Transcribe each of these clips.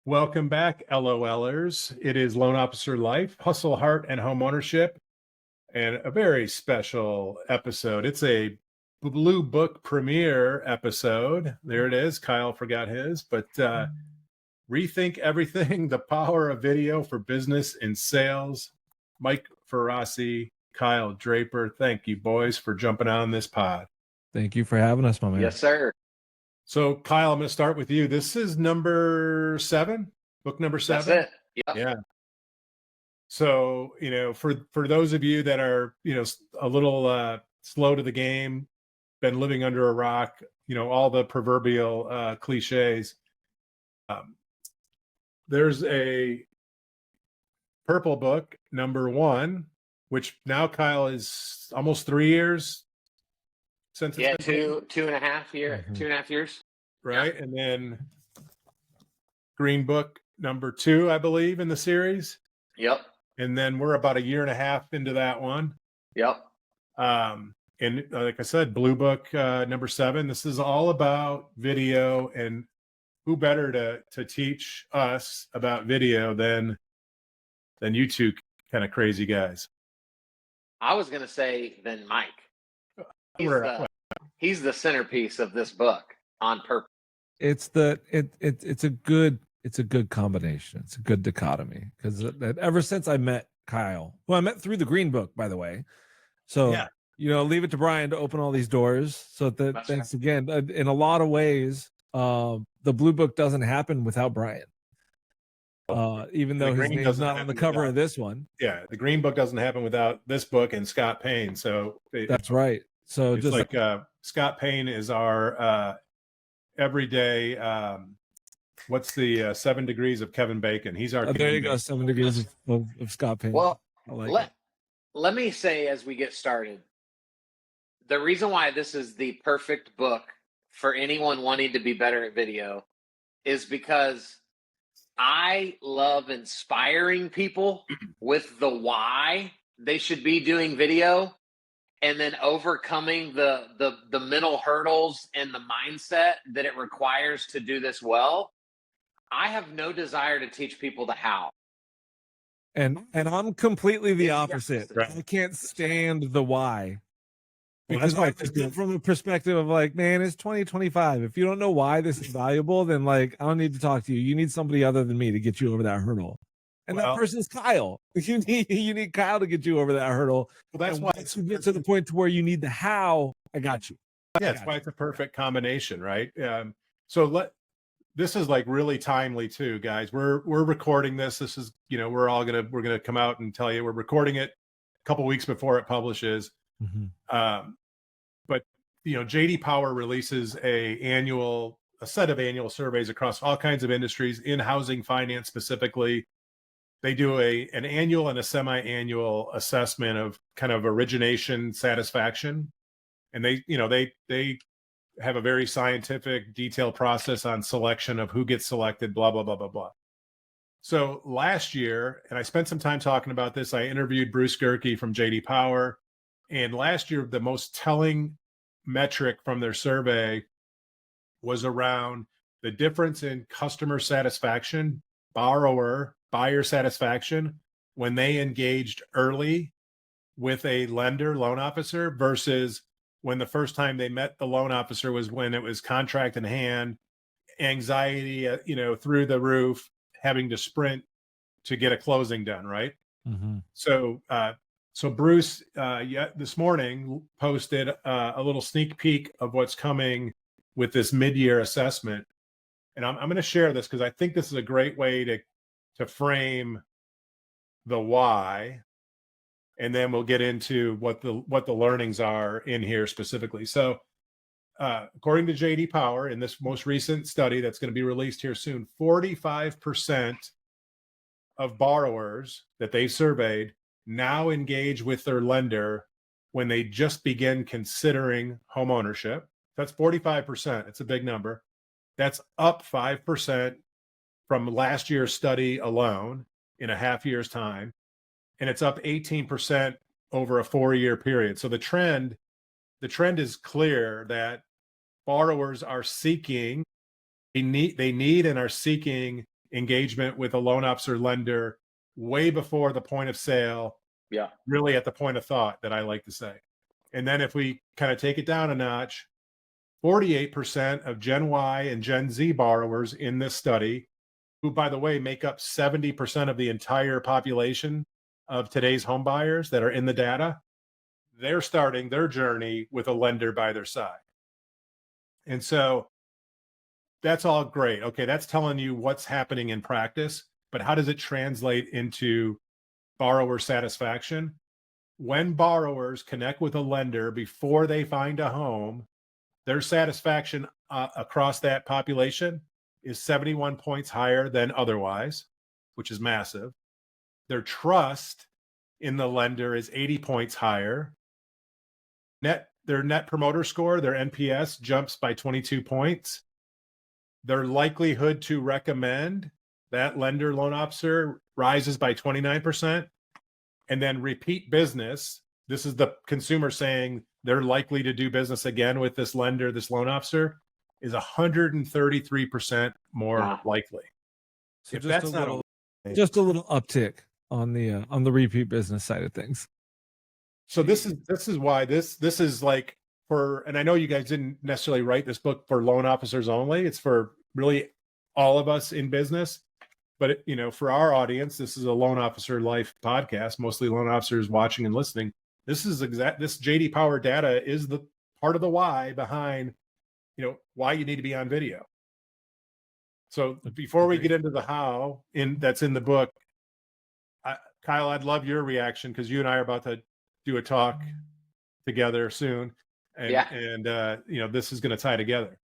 Welcome back, LOLers. It is Loan Officer Life, Hustle, Heart, and Home Ownership, and a very special episode. It's a Blue Book premiere episode. There it is. Kyle forgot his, but Rethink Everything, the Power of Video for Business and Sales. Mike Faraci, Kyle Draper, thank you, boys, for jumping on this pod. Thank you for having us, my man. Yes, sir. So, Kyle, I'm going to start with you. This is number 7, book number 7. That's it. Yep. Yeah. So, for those of you that are, a little slow to the game, been living under a rock, all the proverbial cliches. There's a purple book, number 1, which now, Kyle, is almost 3 years since it's been 2.5 years, Mm-hmm. 2.5 years. right? Yeah. And then Green Book number 2, I believe, in the series. Yep. And then we're about a year and a half into that one. Yep. And like I said, Blue Book number 7. This is all about video, and who better to teach us about video than you two kind of crazy guys. I was gonna say than Mike. He's the centerpiece of this book on purpose. It's a good combination. It's a good dichotomy, because ever since I met Kyle, who I met through the Green Book, by the way. So yeah. Leave it to Brian to open all these doors. So thanks again. In a lot of ways, the Blue Book doesn't happen without Brian. Even though his name's not on the cover of this one. Yeah, the Green Book doesn't happen without this book and Scott Payne. So that's right. So it's just like Scott Payne is our everyday. What's the 7 degrees of Kevin Bacon? He's our. There you go. 7 degrees of Scott Payne. Well, let me say as we get started, the reason why this is the perfect book for anyone wanting to be better at video is because I love inspiring people with the why they should be doing video, and then overcoming the mental hurdles and the mindset that it requires to do this well. I have no desire to teach people the how. And I'm completely the opposite. Right. I can't stand the why. Well, Because that's why from the perspective of like, man, it's 2025. If you don't know why this is valuable, then like, I don't need to talk to you. You need somebody other than me to get you over that hurdle. And that person's Kyle. You need Kyle to get you over that hurdle. Well, that's why once you get to the point to where you need the how, I got you. Yeah, that's why it's a perfect combination, right? This is like really timely too, guys. We're recording this. This is, we're gonna come out and tell you we're recording it a couple weeks before it publishes. Mm-hmm. But JD Power releases a set of annual surveys across all kinds of industries in housing finance specifically. They do an annual and a semi-annual assessment of kind of origination satisfaction, and they have a very scientific, detailed process on selection of who gets selected, blah, blah, blah, blah, blah. So last year, and I spent some time talking about this, I interviewed Bruce Gerke from JD Power. And last year, the most telling metric from their survey was around the difference in customer satisfaction, buyer satisfaction, when they engaged early with a loan officer versus when the first time they met the loan officer was when it was contract in hand, anxiety, through the roof, having to sprint to get a closing done, right? Mm-hmm. So Bruce, this morning posted a little sneak peek of what's coming with this mid-year assessment, and I'm going to share this because I think this is a great way to frame the why, and then we'll get into what the learnings are in here specifically. So, according to JD Power, in this most recent study that's going to be released here soon, 45% of borrowers that they surveyed now engage with their lender when they just begin considering home ownership. That's 45%. It's a big number. That's up 5% from last year's study alone in a half year's time. And it's up 18% over a 4-year period. So the trend is clear that borrowers are seeking, they need and are seeking engagement with a loan officer lender way before the point of sale. Yeah. Really at the point of thought, that I like to say. And then if we kind of take it down a notch, 48% of Gen Y and Gen Z borrowers in this study, who, by the way, make up 70% of the entire population of today's home buyers that are in the data, they're starting their journey with a lender by their side. And so that's all great. Okay, that's telling you what's happening in practice, but how does it translate into borrower satisfaction? When borrowers connect with a lender before they find a home, their satisfaction across that population is 71 points higher than otherwise, which is massive. Their trust in the lender is 80 points higher. Their net promoter score, their NPS, jumps by 22 points. Their likelihood to recommend that lender loan officer rises by 29%. And then repeat business, this is the consumer saying they're likely to do business again with this lender, this loan officer, is 133% more likely. So If that's not just a little uptick on the repeat business side of things. So this is why this is like for, and I know you guys didn't necessarily write this book for loan officers only. It's for really all of us in business. But for our audience, this is a loan officer life podcast, mostly loan officers watching and listening. This JD Power data is the part of the why behind, why you need to be on video. So before we get into the how that's in the book, Kyle, I'd love your reaction, because you and I are about to do a talk together soon. And this is going to tie together.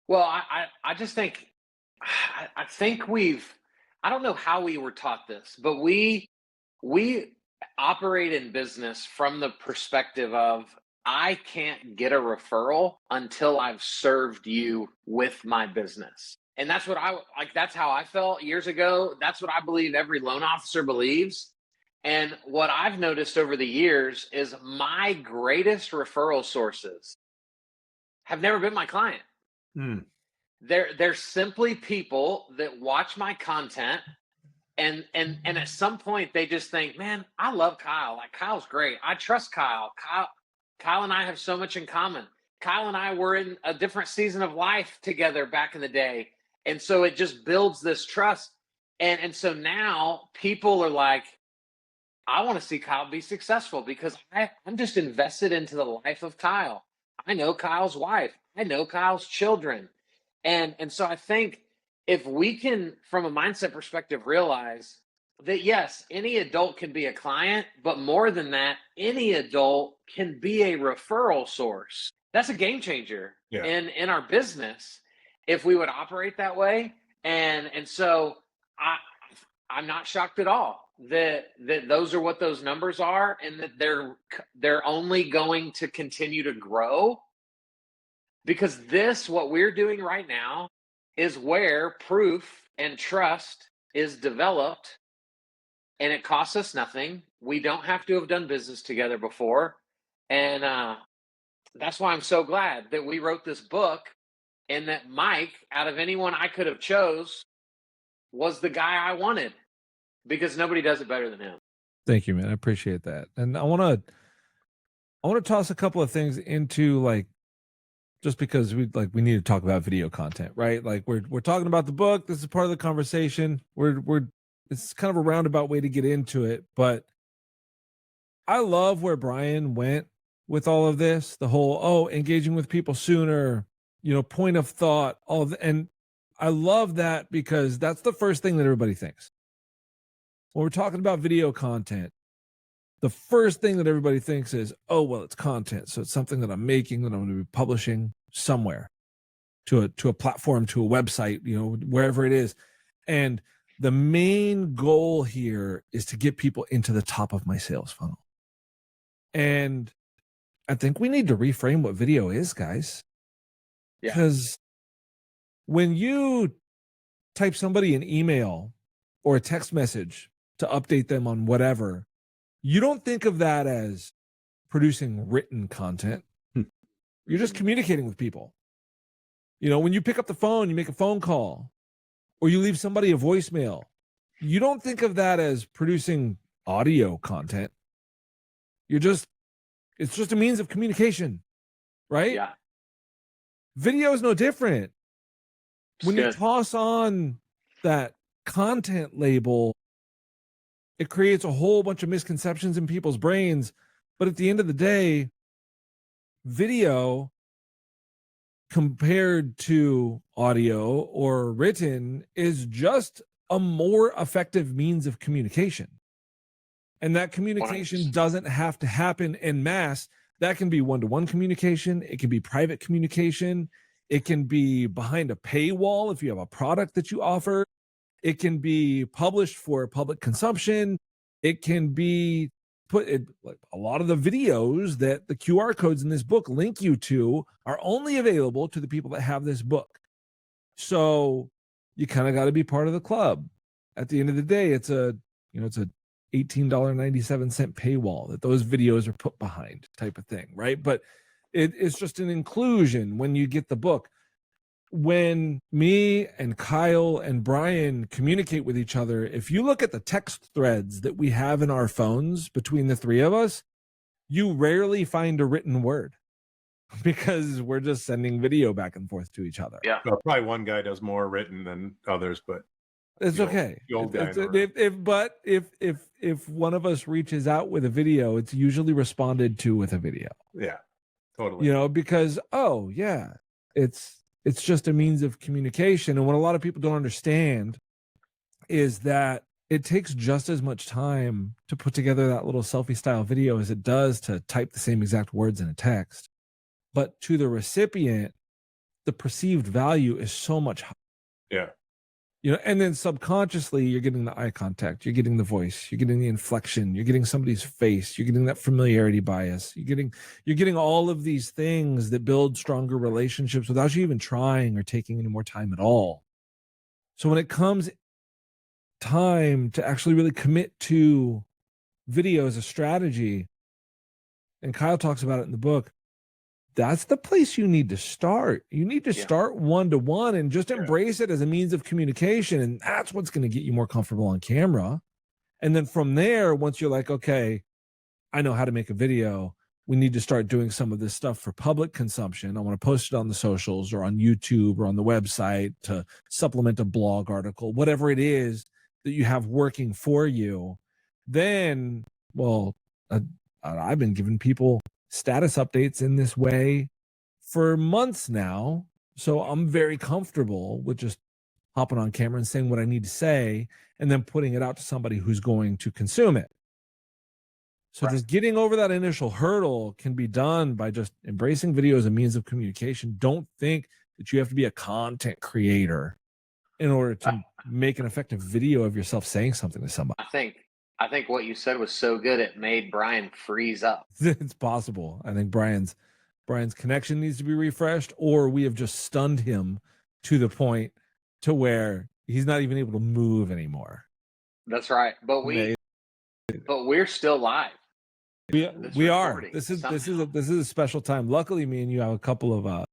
Well, I just think, I think I don't know how we were taught this, but we operate in business from the perspective of, I can't get a referral until I've served you with my business. And that's what that's how I felt years ago. That's what I believe every loan officer believes. And what I've noticed over the years is my greatest referral sources have never been my client. They're simply people that watch my content, and at some point they just think, man, I love Kyle. Like, Kyle's great. I trust Kyle. Kyle and I have so much in common. Kyle and I were in a different season of life together back in the day. And so it just builds this trust. And so now people are like, I want to see Kyle be successful, because I'm just invested into the life of Kyle. I know Kyle's wife. I know Kyle's children. And so I think if we can, from a mindset perspective, realize that, yes, any adult can be a client, but more than that, any adult can be a referral source. That's a game changer in our business if we would operate that way. And so I'm not shocked at all that those are what those numbers are, and that they're only going to continue to grow, because what we're doing right now is where proof and trust is developed, and it costs us nothing. We don't have to have done business together before. And that's why I'm so glad that we wrote this book, and that Mike, out of anyone I could have chose, was the guy I wanted, because nobody does it better than him. Thank you, man. I appreciate that. And I want to toss a couple of things into, like, just because we need to talk about video content, right? Like, we're talking about the book. This is part of the conversation. It's kind of a roundabout way to get into it, but I love where Brian went with all of this. The whole, engaging with people sooner, point of thought, and I love that, because that's the first thing that everybody thinks. When we're talking about video content, the first thing that everybody thinks is, it's content. So it's something that I'm making, that I'm going to be publishing somewhere to a platform, to a website, wherever it is. And the main goal here is to get people into the top of my sales funnel. And I think we need to reframe what video is, guys. Because when you type somebody an email or a text message to update them on whatever, you don't think of that as producing written content. You're just communicating with people. When you pick up the phone, you make a phone call, or you leave somebody a voicemail, you don't think of that as producing audio content. It's just a means of communication, right? Yeah. Video is no different. When you Good. toss on that content label, it creates a whole bunch of misconceptions in people's brains. But at the end of the day, video compared to audio or written is just a more effective means of communication. And that communication 100%. doesn't have to happen en masse. That can be one-to-one communication. It can be private communication. It can be behind a paywall if you have a product that you offer. It can be published for public consumption. It can be like a lot of the videos that the QR codes in this book link you to are only available to the people that have this book. So you kind of got to be part of the club. At the end of the day, it's a $18.97 paywall that those videos are put behind, type of thing, right? But it's just an inclusion when you get the book. When me and Kyle and Brian communicate with each other, if you look at the text threads that we have in our phones between the three of us, you rarely find a written word because we're just sending video back and forth to each other. Yeah. Well, probably one guy does more written than others, but it's okay. If one of us reaches out with a video, it's usually responded to with a video. Yeah, totally. Because it's just a means of communication. And what a lot of people don't understand is that it takes just as much time to put together that little selfie style video as it does to type the same exact words in a text. But to the recipient, the perceived value is so much higher. Yeah. And then subconsciously you're getting the eye contact, you're getting the voice, you're getting the inflection, you're getting somebody's face, you're getting that familiarity bias, you're getting all of these things that build stronger relationships without you even trying or taking any more time at all. So when it comes time to actually really commit to video as a strategy, and Kyle talks about it in the book, that's the place you need to start. You need to start one-to-one and just embrace it as a means of communication. And that's what's going to get you more comfortable on camera. And then from there, once you're like, okay, I know how to make a video, we need to start doing some of this stuff for public consumption. I want to post it on the socials or on YouTube or on the website to supplement a blog article, whatever it is that you have working for you. Then, I've been giving people status updates in this way for months now. So I'm very comfortable with just hopping on camera and saying what I need to say and then putting it out to somebody who's going to consume it. So just getting over that initial hurdle can be done by just embracing video as a means of communication. Don't think that you have to be a content creator in order to make an effective video of yourself saying something to somebody. I think what you said was so good it made Brian freeze up. It's possible. I think Brian's connection needs to be refreshed, or we have just stunned him to the point to where he's not even able to move anymore. That's right. But we're still live. We are. This is a special time. Luckily, me and you have a couple of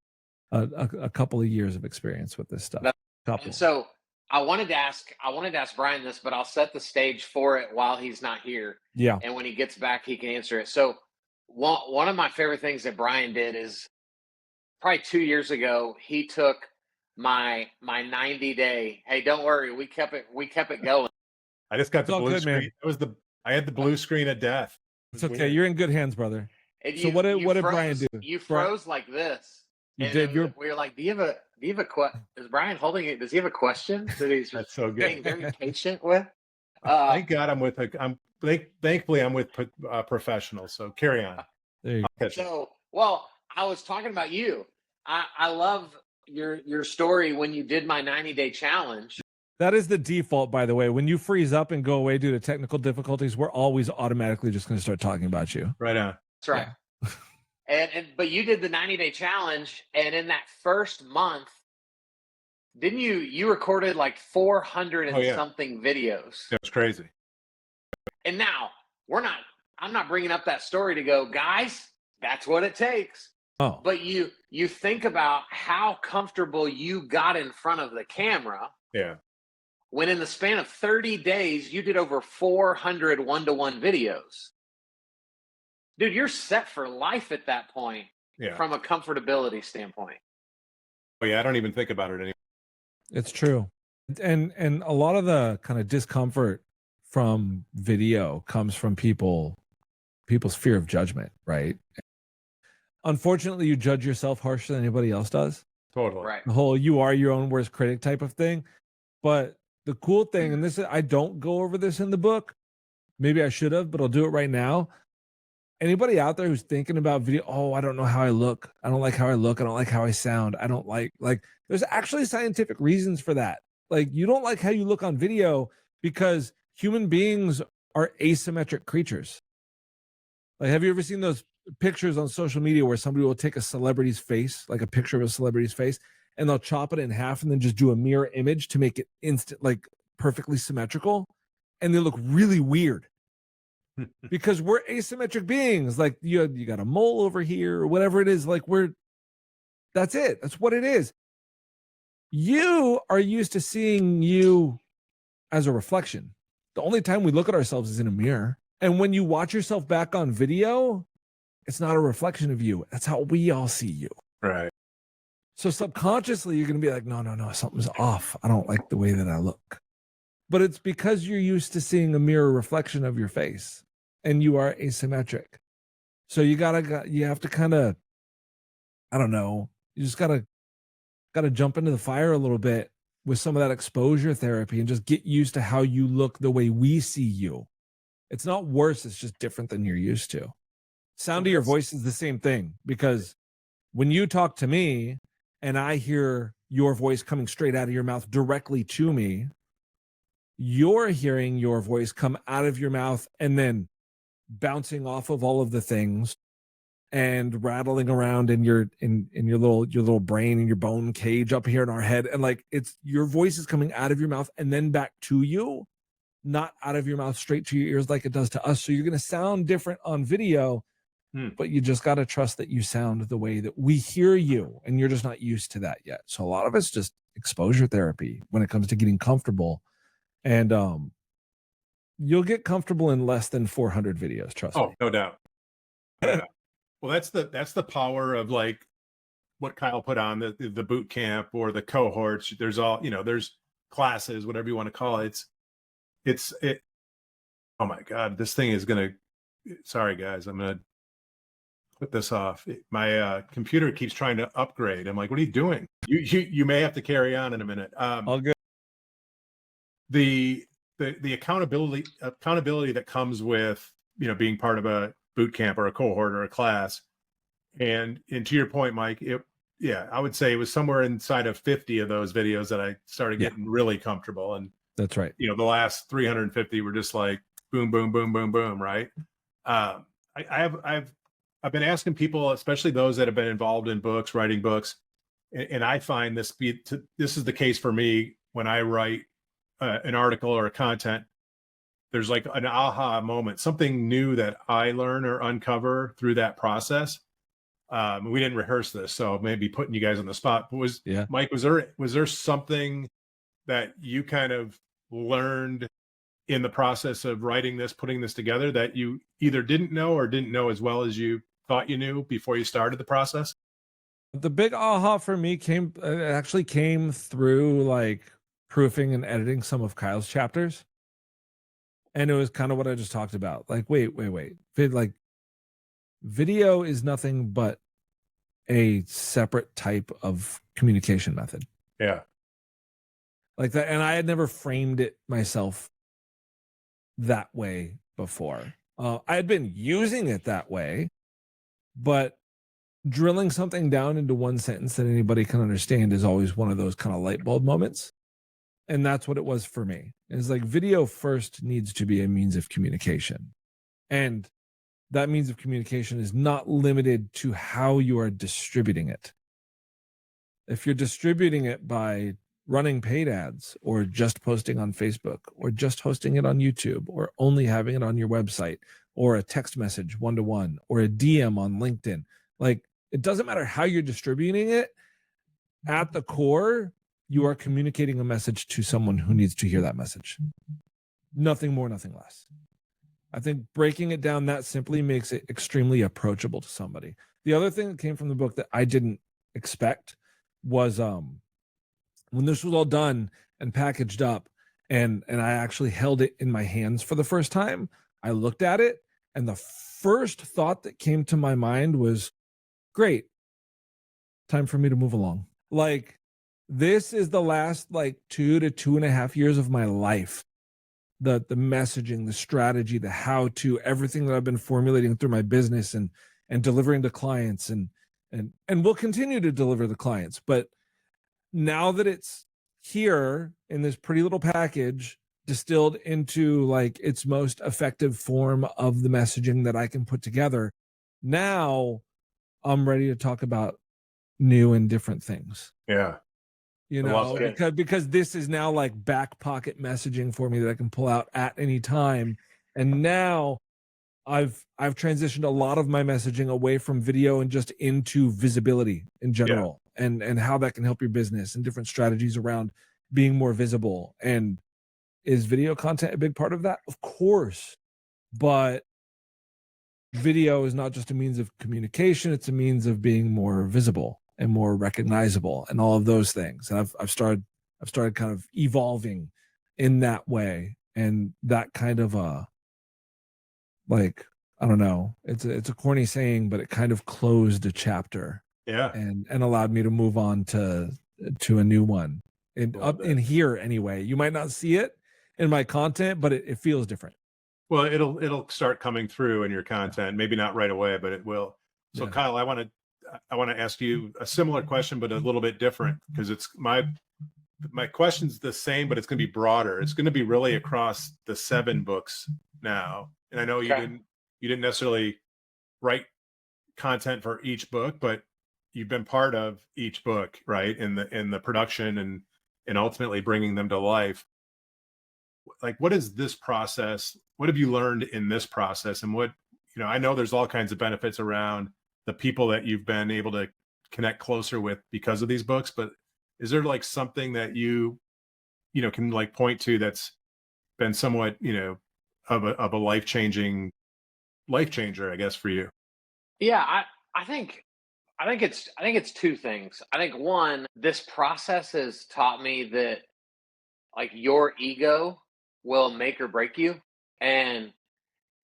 years of experience with this stuff. And so I wanted to ask Brian this, but I'll set the stage for it while he's not here. Yeah. And when he gets back, he can answer it. So one of my favorite things that Brian did is probably 2 years ago, he took my 90-day. Hey, don't worry, we kept it going. I just got the blue screen. I had the blue screen of death. It's okay. Weird. You're in good hands, brother. So what did Brian do? You froze like this. You did. We were like, do you have a question? Is Brian holding it? Does he have a question that he's That's so good. Being very patient with? Thank God thankfully I'm with professionals. So carry on. There you go. Well, I was talking about you. I love your story when you did my 90-day challenge. That is the default, by the way. When you freeze up and go away due to technical difficulties, we're always automatically just going to start talking about you. Right on. That's right. Yeah. But you did the 90-day challenge, and in that first month, didn't you recorded like 400 and something videos? It was crazy. And now I'm not bringing up that story to go, guys, that's what it takes. Oh. But you think about how comfortable you got in front of the camera. Yeah. when in the span of 30 days, you did over 400 one-to-one videos. Dude, you're set for life at that point from a comfortability standpoint. Oh yeah, I don't even think about it anymore. It's true. And a lot of the kind of discomfort from video comes from people's fear of judgment, right? Unfortunately, you judge yourself harsher than anybody else does. Totally. Right. The whole you are your own worst critic type of thing. But the cool thing, and this is, I don't go over this in the book. Maybe I should have, but I'll do it right now. Anybody out there who's thinking about video, oh, I don't know how I look. I don't like how I look. I don't like how I sound. I don't like there's actually scientific reasons for that. Like, you don't like how you look on video because human beings are asymmetric creatures. Like, have you ever seen those pictures on social media where somebody will take a celebrity's face, like a picture of a celebrity's face, and they'll chop it in half and then just do a mirror image to make it instant, like perfectly symmetrical, and they look really weird because we're asymmetric beings. Like, you got a mole over here or whatever it is. Like, that's it. That's what it is. You are used to seeing you as a reflection. The only time we look at ourselves is in a mirror. And when you watch yourself back on video, it's not a reflection of you. That's how we all see you. Right. So subconsciously, you're going to be like, no, something's off. I don't like the way that I look. But it's because you're used to seeing a mirror reflection of your face and you are asymmetric. So you have to kind of, I don't know, you just got to jump into the fire a little bit with some of that exposure therapy and just get used to how you look the way we see you. It's not worse. It's just different than you're used to. Sound of your voice is the same thing, because when you talk to me and I hear your voice coming straight out of your mouth directly to me, you're hearing your voice come out of your mouth and then bouncing off of all of the things and rattling around in your little brain and your bone cage up here in our head. And like, it's your voice is coming out of your mouth and then back to you, not out of your mouth straight to your ears like it does to us. So you're going to sound different on video, but you just got to trust that you sound the way that we hear you, and you're just not used to that yet. So a lot of it's just exposure therapy when it comes to getting comfortable, and you'll get comfortable in less than 400 videos. Trust me. Oh, no doubt. Well, that's the power of like what Kyle put on the boot camp or the cohorts. There's all, there's classes, whatever you want to call it. It's oh my God, this thing is going to, sorry guys, I'm going to put this off. My computer keeps trying to upgrade. I'm like, what are you doing? You may have to carry on in a minute. All good. The accountability that comes with, being part of a boot camp or a cohort or a class. And to your point, Mike, I would say it was somewhere inside of 50 of those videos that I started getting really comfortable. And that's right. The last 350 were just like boom, boom, boom, boom, boom. Right. I've been asking people, especially those that have been involved in books, writing books. And I find this is the case for me when I write an article or a content. There's like an aha moment, something new that I learn or uncover through that process. We didn't rehearse this, so maybe putting you guys on the spot. But Mike, was there something that you kind of learned in the process of writing this, putting this together, that you either didn't know or didn't know as well as you thought you knew before you started the process? The big aha for me came through like proofing and editing some of Kyle's chapters. And it was kind of what I just talked about. Like, wait. Like, video is nothing but a separate type of communication method. Yeah. Like that. And I had never framed it myself that way before. I had been using it that way, but drilling something down into one sentence that anybody can understand is always one of those kind of light bulb moments. And that's what it was for me. It's like, video first needs to be a means of communication. And that means of communication is not limited to how you are distributing it. If you're distributing it by running paid ads, or just posting on Facebook, or just hosting it on YouTube, or only having it on your website, or a text message one-to-one, or a DM on LinkedIn, like, it doesn't matter how you're distributing it. At the core, you are communicating a message to someone who needs to hear that message. Nothing more, nothing less. I think breaking it down that simply makes it extremely approachable to somebody. The other thing that came from the book that I didn't expect was when this was all done and packaged up and I actually held it in my hands for the first time, I looked at it and the first thought that came to my mind was, great, time for me to move along. Like, this is the last like 2 to 2.5 years of my life. The messaging, the strategy, the how to, everything that I've been formulating through my business and delivering to clients and will continue to deliver to clients. But now that it's here in this pretty little package, distilled into like its most effective form of the messaging that I can put together, now I'm ready to talk about new and different things. Yeah. You know, because this is now like back pocket messaging for me that I can pull out at any time. And now I've transitioned a lot of my messaging away from video and just into visibility in general, and how that can help your business and different strategies around being more visible. And is video content a big part of that? Of course. But video is not just a means of communication, it's a means of being more visible and more recognizable and all of those things. And I've started kind of evolving in that way. And that kind of like, I don't know, it's a corny saying, but it kind of closed a chapter. Yeah. And allowed me to move on to a new one. Up in here anyway. You might not see it in my content, but it feels different. Well, it'll start coming through in your content, maybe not right away, but it will. So Kyle, I want to ask you a similar question, but a little bit different, because it's my question's the same, but it's going to be broader. It's going to be really across the 7 books now. And I know you didn't necessarily write content for each book, but you've been part of each book, right? In the production and ultimately bringing them to life. Like, what is this process? What have you learned in this process? And what, I know there's all kinds of benefits around the people that you've been able to connect closer with because of these books, but is there like something that you can like point to that's been somewhat, of a life changer, I guess, for you? Yeah, I think it's 2 things. I think one, this process has taught me that like your ego will make or break you. And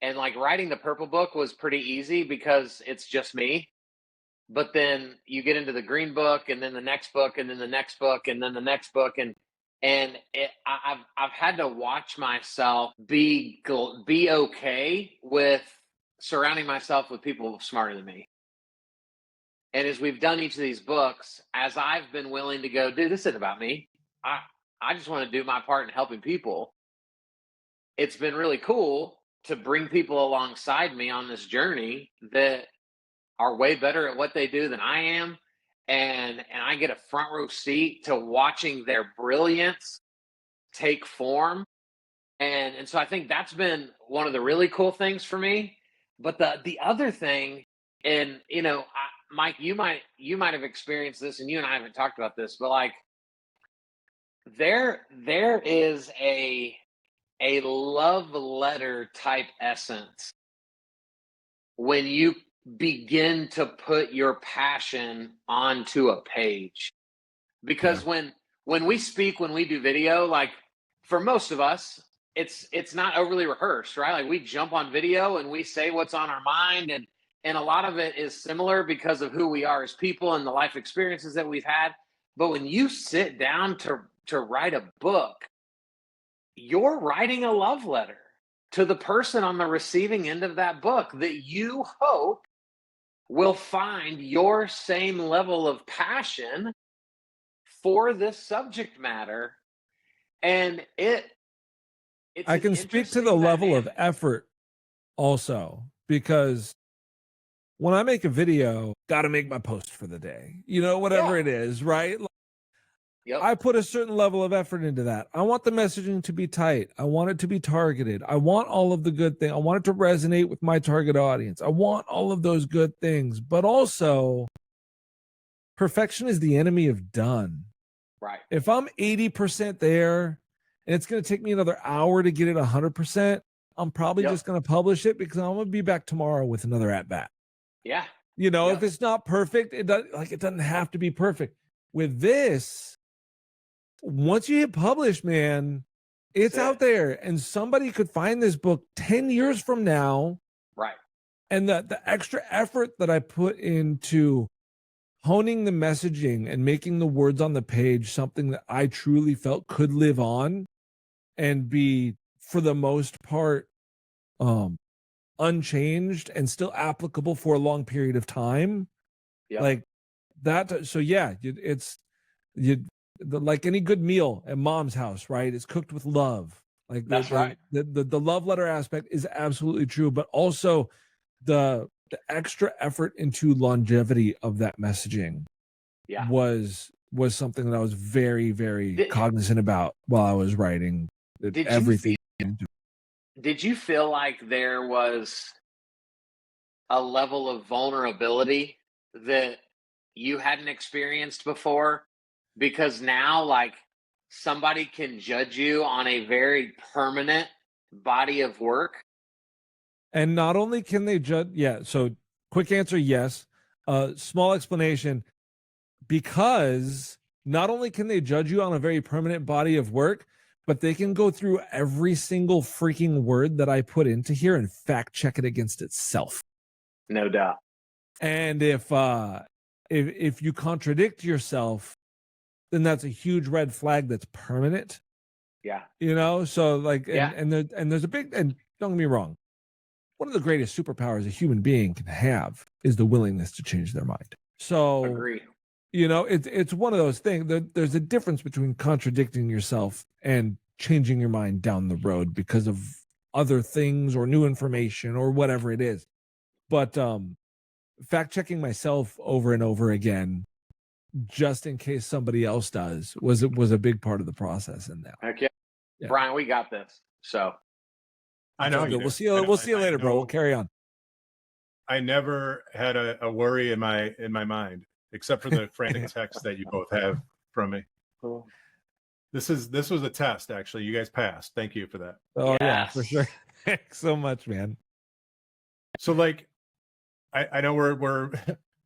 like writing the purple book was pretty easy because it's just me. But then you get into the green book, and then the next book, and then the next book, and then the next book, and I've had to watch myself be okay with surrounding myself with people smarter than me. And as we've done each of these books, as I've been willing to go, dude, this isn't about me. I just want to do my part in helping people. It's been really cool to bring people alongside me on this journey that are way better at what they do than I am. And I get a front row seat to watching their brilliance take form. And so I think that's been one of the really cool things for me. But the other thing, and Mike, you might have experienced this, and you and I haven't talked about this, but like there is a love letter type essence when you begin to put your passion onto a page. Because when we speak, when we do video, like for most of us, it's not overly rehearsed, right? Like we jump on video and we say what's on our mind, and a lot of it is similar because of who we are as people and the life experiences that we've had. But when you sit down to write a book, you're writing a love letter to the person on the receiving end of that book that you hope will find your same level of passion for this subject matter. And I can speak to the level of effort also, because when I make a video, got to make my post for the day, whatever it is, right? Yep. I put a certain level of effort into that. I want the messaging to be tight. I want it to be targeted. I want all of the good things. I want it to resonate with my target audience. I want all of those good things. But also, perfection is the enemy of done. Right. If I'm 80% there and it's going to take me another hour to get it 100%, I'm probably just going to publish it because I'm going to be back tomorrow with another at bat. Yeah. You know, if it's not perfect, it doesn't have to be perfect. With this, once you hit publish, man, it's out there, and somebody could find this book 10 years from now. Right. And the extra effort that I put into honing the messaging and making the words on the page something that I truly felt could live on and be, for the most part, unchanged and still applicable for a long period of time. Like that. So yeah, like any good meal at mom's house, right? It's cooked with love. Like that's right. The love letter aspect is absolutely true, but also the extra effort into longevity of that messaging was something that I was very, very cognizant about while I was writing everything. Did you feel like there was a level of vulnerability that you hadn't experienced before? Because now, like, somebody can judge you on a very permanent body of work. And not only can they judge, so quick answer, yes. Small explanation, because not only can they judge you on a very permanent body of work, but they can go through every single freaking word that I put into here and fact check it against itself. No doubt. And if you contradict yourself, then that's a huge red flag that's permanent. Yeah. You know, so like, and there's a big, and don't get me wrong, one of the greatest superpowers a human being can have is the willingness to change their mind. So, agree. You know, it's one of those things. There's a difference between contradicting yourself and changing your mind down the road because of other things or new information or whatever it is. But fact checking myself over and over again, just in case somebody else does, was a big part of the process in that. Okay, Brian, we got this. So I know. We'll see you later, bro. We'll carry on. I never had a worry in my mind, except for the frantic text that you both have from me. Cool. This was a test, actually. You guys passed. Thank you for that. Oh yeah, for sure. Thanks so much, man. So like, I know we're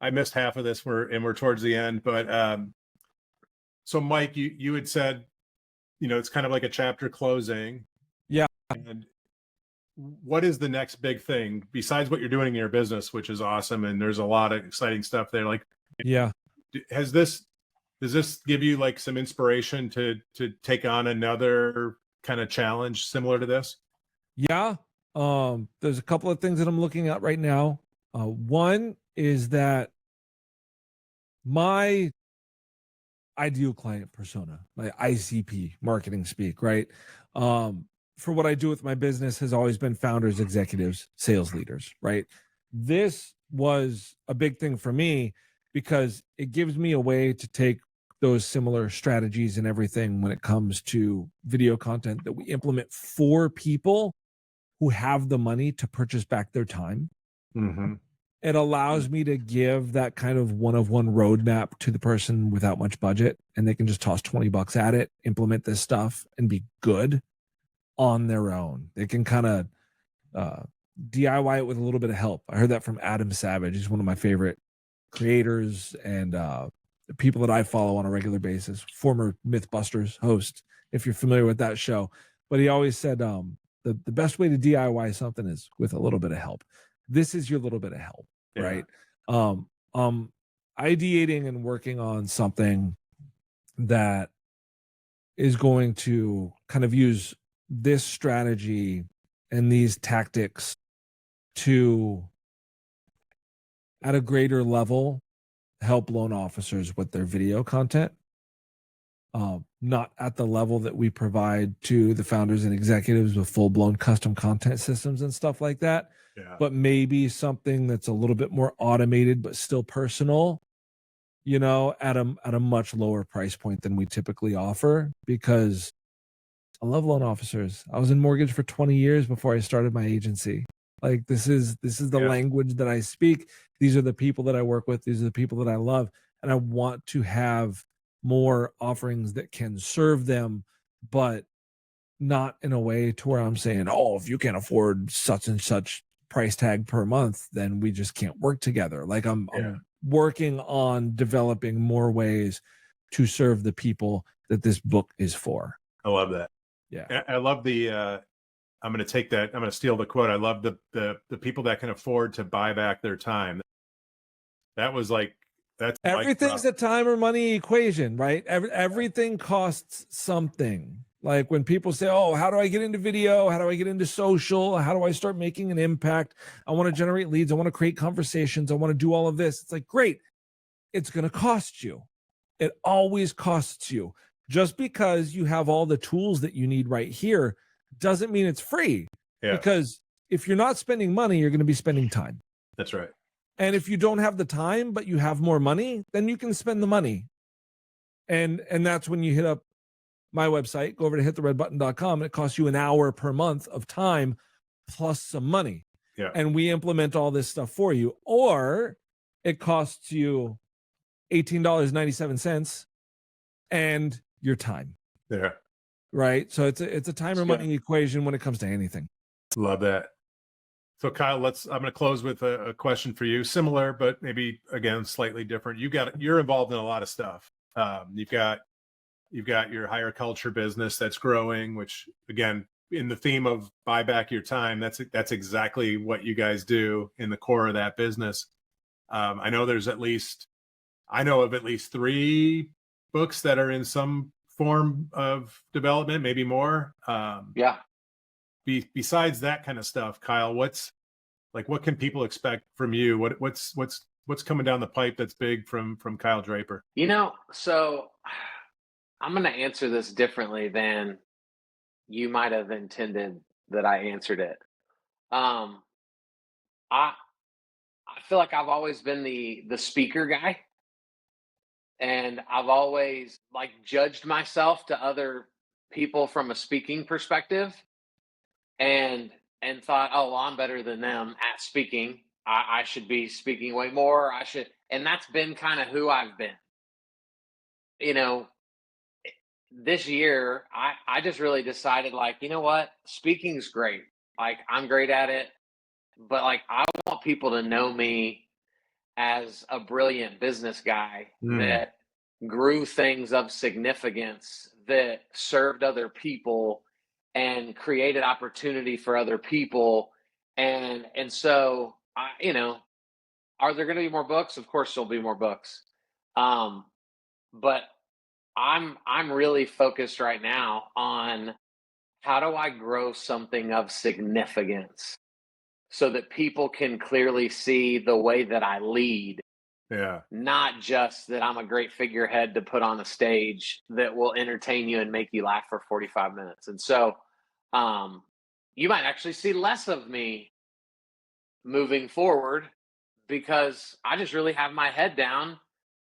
I missed half of this. We're towards the end, but so Mike, you had said, you know, it's kind of like a chapter closing. Yeah. And what is the next big thing besides what you're doing in your business, which is awesome, and there's a lot of exciting stuff there? Like, does this give you like some inspiration to take on another kind of challenge similar to this? Yeah. There's a couple of things that I'm looking at right now. One is that my ideal client persona, my ICP, marketing speak, right? For what I do with my business has always been founders, executives, sales leaders, right? This was a big thing for me because it gives me a way to take those similar strategies and everything when it comes to video content that we implement for people who have the money to purchase back their time. Mm-hmm. It allows me to give that kind of one-of-one roadmap to the person without much budget, and they can just toss $20 at it, implement this stuff, and be good on their own. They can kind of DIY it with a little bit of help. I heard that from Adam Savage. He's one of my favorite creators and the people that I follow on a regular basis, former Mythbusters host, if you're familiar with that show. But he always said the best way to DIY something is with a little bit of help. This is your little bit of help, right? Ideating and working on something that is going to kind of use this strategy and these tactics to, at a greater level, help loan officers with their video content. Not at the level that we provide to the founders and executives with full-blown custom content systems and stuff like that. But maybe something that's a little bit more automated but still personal, you know, at a much lower price point than we typically offer, because I love loan officers. I was in mortgage for 20 years before I started my agency. Like, this is the language that I speak. These are the people that I work with. These are the people that I love. And I want to have more offerings that can serve them, but not in a way to where I'm saying, oh, if you can't afford such and such price tag per month, then we just can't work together. Like I'm working on developing more ways to serve the people that this book is for. I love that. Yeah. I love the, I'm going to take that. I'm going to steal the quote. I love the people that can afford to buy back their time. That was like, that's everything's a time or money equation, right? Everything costs something. Like when people say, oh, how do I get into video? How do I get into social? How do I start making an impact? I want to generate leads. I want to create conversations. I want to do all of this. It's like, great. It's going to cost you. It always costs you. Just because you have all the tools that you need right here doesn't mean it's free. Yeah. Because if you're not spending money, you're going to be spending time. That's right. And if you don't have the time, but you have more money, then you can spend the money. And that's when you hit up my website, go over to hittheredbutton.com, and it costs you an hour per month of time plus some money. Yeah. And we implement all this stuff for you. Or it costs you $18.97 and your time. Yeah. Right. So it's a time or money equation when it comes to anything. Love that. So Kyle, I'm going to close with a question for you, similar, but maybe again, slightly different. You're involved in a lot of stuff. You've got your higher culture business that's growing, which again, in the theme of buy back your time, that's exactly what you guys do in the core of that business. I know of at least 3 books that are in some form of development, maybe more. Besides that kind of stuff, Kyle, what can people expect from you? What's coming down the pipe that's big from Kyle Draper? So I'm going to answer this differently than you might have intended that I answered it. I feel like I've always been the speaker guy, and I've always judged myself to other people from a speaking perspective, and thought, oh, well, I'm better than them at speaking. I should be speaking way more. And that's been kind of who I've been. This year, I just really decided, you know what? Speaking's great. I'm great at it, but I want people to know me as a brilliant business guy that grew things of significance, that served other people and created opportunity for other people. And so, are there going to be more books? Of course there'll be more books. But I'm really focused right now on how do I grow something of significance so that people can clearly see the way that I lead. Yeah. Not just that I'm a great figurehead to put on a stage that will entertain you and make you laugh for 45 minutes. And so you might actually see less of me moving forward because I just really have my head down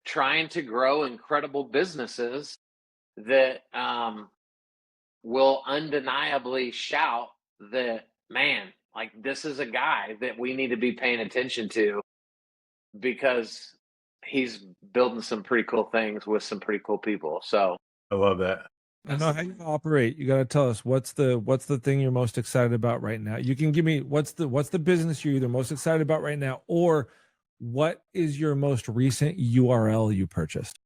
trying to grow incredible businesses that will undeniably shout that, man, this is a guy that we need to be paying attention to because he's building some pretty cool things with some pretty cool people. So I love that. I know how you operate. You got to tell us what's the thing you're most excited about right now. You can give me what's the business you're either most excited about right now, or what is your most recent URL you purchased?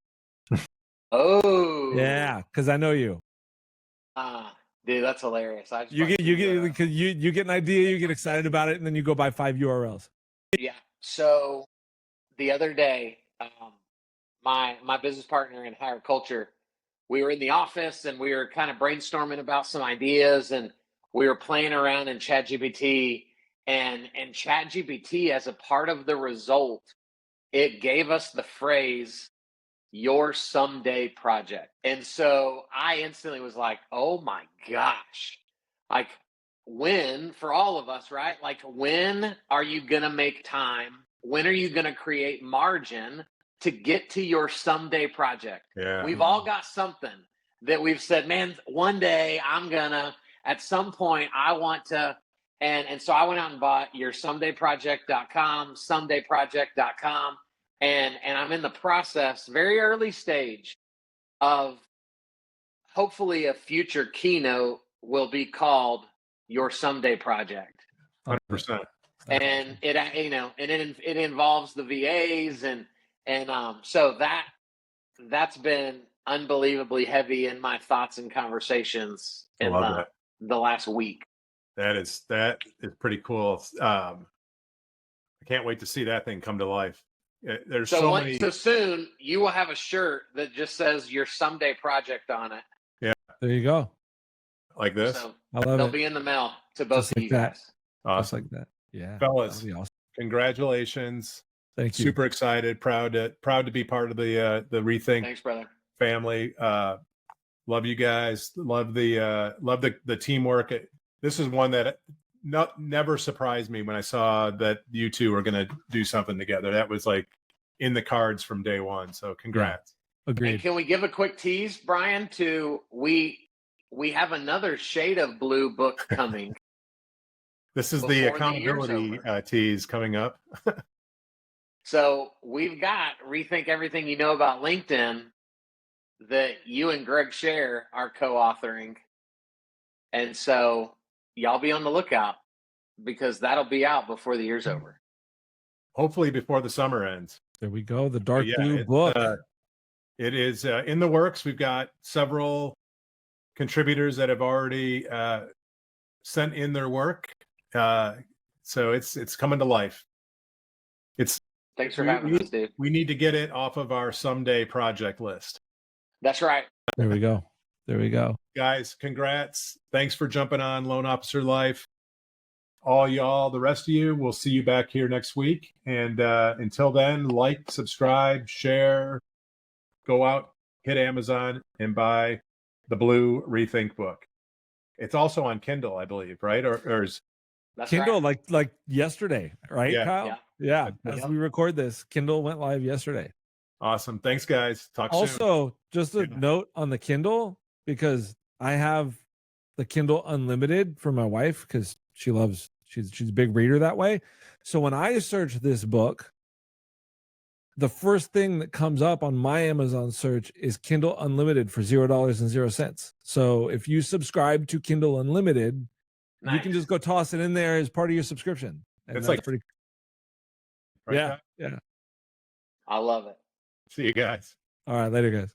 Oh yeah, because I know you. Dude, that's hilarious. You get an idea, you get excited about it, and then you go buy 5 URLs. Yeah. So the other day, my business partner in higher culture, we were in the office and we were kind of brainstorming about some ideas, and we were playing around in ChatGPT, and ChatGPT, as a part of the result, it gave us the phrase, your someday project. And so I instantly was like, oh my gosh, when, for all of us, right? When are you going to make time? When are you going to create margin to get to your someday project? Yeah. We've all got something that we've said, man, one day I'm gonna, at some point I want to, and so I went out and bought your somedayproject.com, somedayproject.com, and I'm in the process, very early stage, of hopefully a future keynote will be called Your Someday Project. 100%. And it, it involves the VAs and so that's been unbelievably heavy in my thoughts and conversations in the last week. That is pretty cool. I can't wait to see that thing come to life. There's so many. So soon you will have a shirt that just says Your Someday Project on it. Yeah, there you go. Like this. So I love they'll it. be in the mail to both of you guys. Awesome. Just like that. Yeah, fellas, awesome. Congratulations. Thank you. Super excited, proud to be part of the Rethink Thanks, brother. family. Love you guys. Love the teamwork. This is one that never surprised me when I saw that you two were going to do something together. That was like in the cards from day one. So congrats. Yeah. Agreed. And can we give a quick tease, Brian, to we have Shade of Blue book coming. This is the accountability tease coming up. So we've got Rethink Everything You Know About LinkedIn that you and Greg Share are co-authoring. And so y'all be on the lookout because that'll be out before the year's over. Hopefully before the summer ends. There we go. The dark blue book. It is in the works. We've got several contributors that have already sent in their work. So it's coming to life. Thanks for having us, dude. We need to get it off of our someday project list. That's right. There we go. There we go. Guys, congrats. Thanks for jumping on Loan Officer Life. All y'all, the rest of you, we'll see you back here next week. And until then, like, subscribe, share, go out, hit Amazon, and buy the Blue Rethink book. It's also on Kindle, I believe, right? Or is That's Kindle right. like yesterday, right, Yeah. Kyle? Yeah. As we record this, Kindle went live yesterday. Awesome. Thanks, guys. Talk soon. Also, just a note on the Kindle, because I have the Kindle Unlimited for my wife because she's a big reader that way. So when I search this book, the first thing that comes up on my Amazon search is Kindle Unlimited for $0.00. So if you subscribe to Kindle Unlimited, you can just go toss it in there as part of your subscription. And It's that's like pretty. Right, Yeah. Kyle? Yeah. I love it. See you guys. All right. Later, guys.